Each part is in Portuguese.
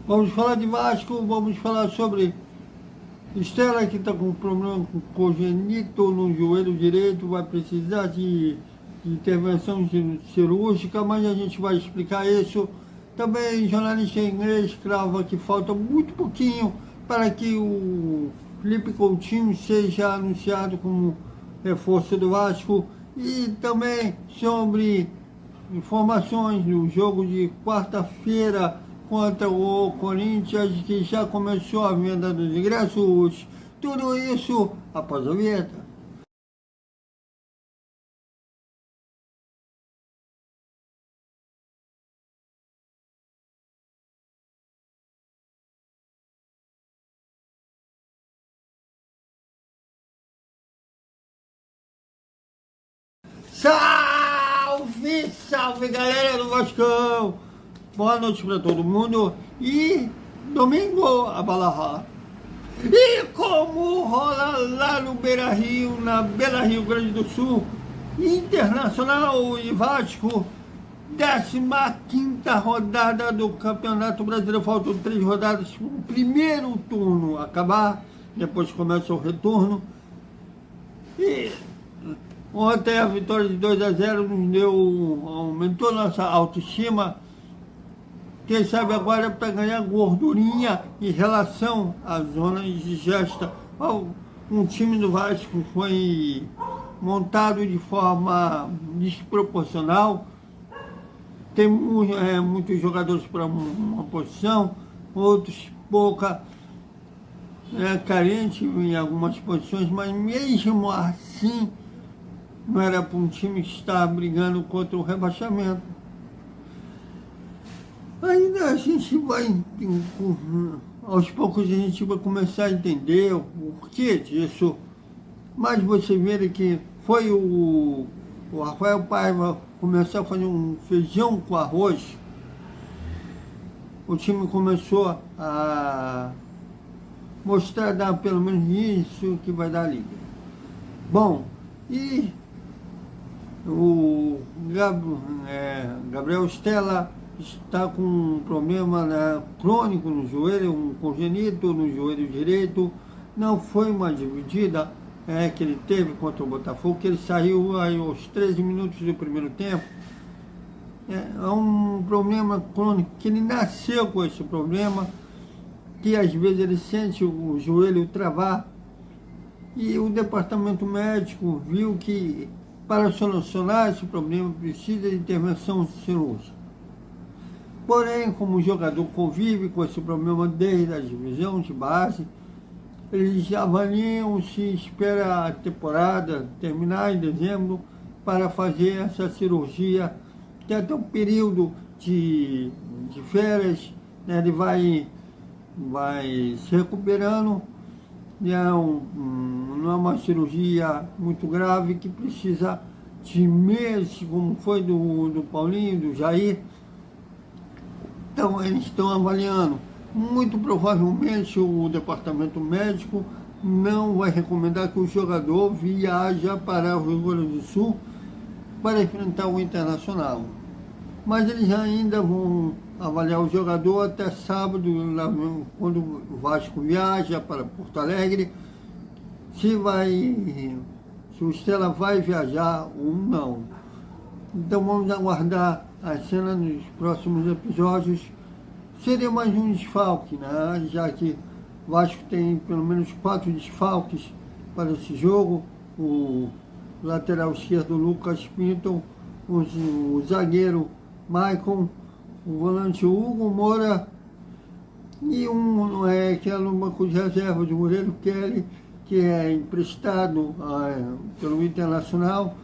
Vamos falar de Vasco, vamos falar sobre Estela, que está com problema congênito no joelho direito, vai precisar de intervenção cirúrgica, mas a gente vai explicar isso. Também jornalista inglês crava que falta muito pouquinho para que o Felipe Coutinho seja anunciado como reforço do Vasco. E também sobre informações do jogo de quarta-feira contra o Corinthians, que já começou a venda dos ingressos. Tudo isso após a vinheta. Salve, salve galera do Vascão! Boa noite para todo mundo e domingo a bala rola. E como rola lá no Beira Rio, na Beira Rio Grande do Sul, Internacional e Vasco, 15ª rodada do Campeonato Brasileiro, faltam 3 rodadas para o primeiro turno acabar, depois começa o retorno. E ontem a vitória de 2-0 nos deu, aumentou nossa autoestima. Quem sabe agora para ganhar gordurinha em relação à zona de gesta. Um time do Vasco foi montado de forma desproporcional. Tem muitos jogadores para uma posição, outros pouca, carente em algumas posições, mas mesmo assim não era para um time estar brigando contra o rebaixamento. Ainda a gente vai, aos poucos a gente vai começar a entender o porquê disso, mas você vê que foi o Rafael Paiva começou a fazer um feijão com arroz, o time começou a mostrar, dar pelo menos isso que vai dar liga. Bom, e o Gabriel Stella está com um problema crônico no joelho, um congênito no joelho direito. Não foi uma dividida que ele teve contra o Botafogo, que ele saiu aí aos 13 minutos do primeiro tempo. É um problema crônico, que ele nasceu com esse problema, que às vezes ele sente o joelho travar. E o departamento médico viu que para solucionar esse problema precisa de intervenção cirúrgica. Porém, como o jogador convive com esse problema desde a divisão de base, eles avaliam se espera a temporada terminar em dezembro para fazer essa cirurgia. Tem até um período de férias, ele vai se recuperando. Não é uma cirurgia muito grave que precisa de meses, como foi do Paulinho, do Jair. Então, eles estão avaliando. Muito provavelmente o departamento médico não vai recomendar que o jogador viaje para o Rio Grande do Sul para enfrentar o Internacional. Mas eles ainda vão avaliar o jogador até sábado, quando o Vasco viaja para Porto Alegre, se o Stella vai viajar ou não. Então vamos aguardar a cena nos próximos episódios. Seria mais um desfalque, né? Já que o Vasco tem pelo menos 4 desfalques para esse jogo. O lateral esquerdo Lucas Pinto, o zagueiro Maicon, o volante Hugo Moura e que é no banco de reserva de Murilo Kelly, que é emprestado pelo Internacional,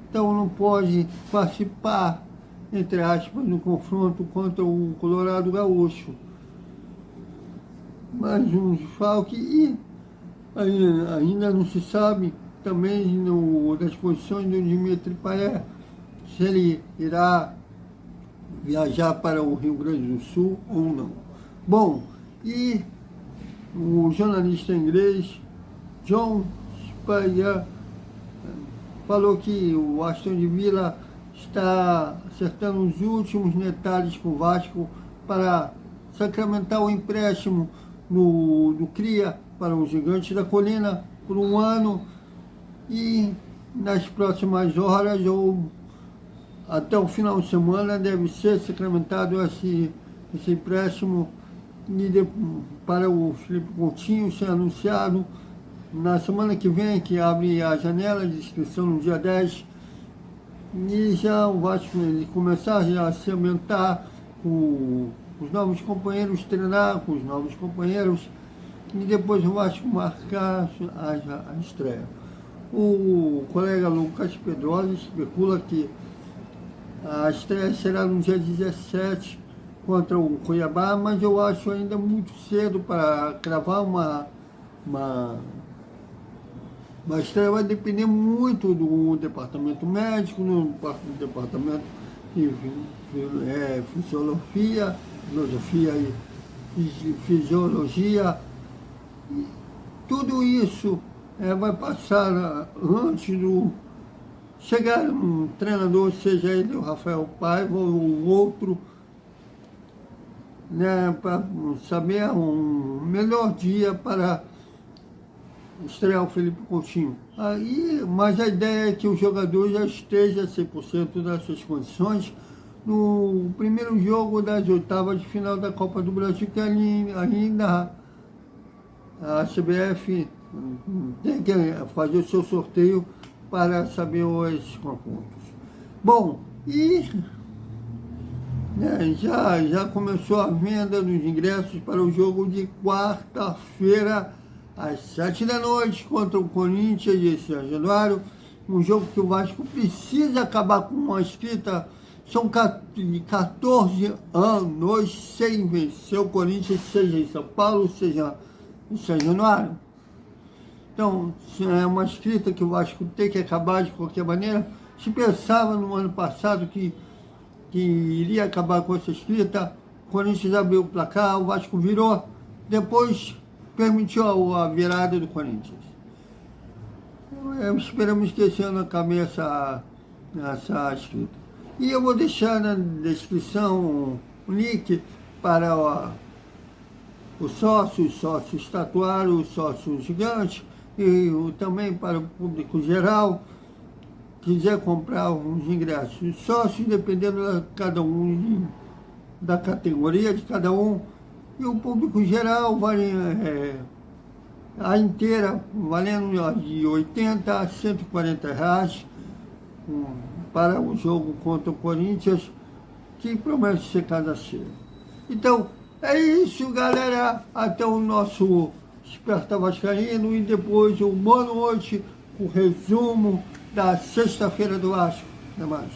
então não pode participar, entre aspas, no confronto contra o Colorado Gaúcho. Mais um desfalque e ainda não se sabe também das posições do Dimitri Payet, se ele irá viajar para o Rio Grande do Sul ou não. Bom, e o jornalista inglês John Spurrier falou que o Aston Villa está acertando os últimos detalhes com o Vasco para sacramentar o empréstimo do CRIA para o Gigante da Colina por 1 ano e nas próximas horas ou até o final de semana deve ser sacramentado esse empréstimo para o Felipe Coutinho ser anunciado na semana que vem, que abre a janela de inscrição no dia 10, e já o Vasco começar já a se ambientar com os novos companheiros, treinar com os novos companheiros, e depois o Vasco marcar a estreia. O colega Lucas Pedrosa especula que a estreia será no dia 17 contra o Cuiabá, mas eu acho ainda muito cedo para cravar uma estreia. Vai depender muito do departamento médico, do departamento de filosofia e fisiologia. Tudo isso vai passar antes do chegar um treinador, seja ele o Rafael Paiva ou o outro, né, para saber um melhor dia para estrear o Felipe Coutinho. Mas a ideia é que o jogador já esteja 100% das suas condições no primeiro jogo das oitavas de final da Copa do Brasil, que ainda a CBF tem que fazer o seu sorteio para saber os confrontos. Bom, já começou a venda dos ingressos para o jogo de quarta-feira, às 7 da noite, contra o Corinthians de São Januário, um jogo que o Vasco precisa acabar com uma escrita. São 14 anos sem vencer o Corinthians, seja em São Paulo, seja em São Januário. Então, é uma escrita que o Vasco tem que acabar de qualquer maneira. Se pensava no ano passado que iria acabar com essa escrita, o Corinthians abriu o placar, o Vasco virou, depois permitiu a virada do Corinthians. Esperamos que esse ano acabe essa escrita. E eu vou deixar na descrição o link para os sócios estatuários, os sócios gigantes, e também para o público geral, quiser comprar uns ingressos. Os sócios, dependendo da categoria de cada um, e o público geral vale a inteira, valendo de 80 a 140 reais para o jogo contra o Corinthians, que promete ser casa cheia. Então, é isso, galera. Até o nosso Desperta Vascaíno e depois o boa noite, o resumo da sexta-feira do Vasco. Até mais.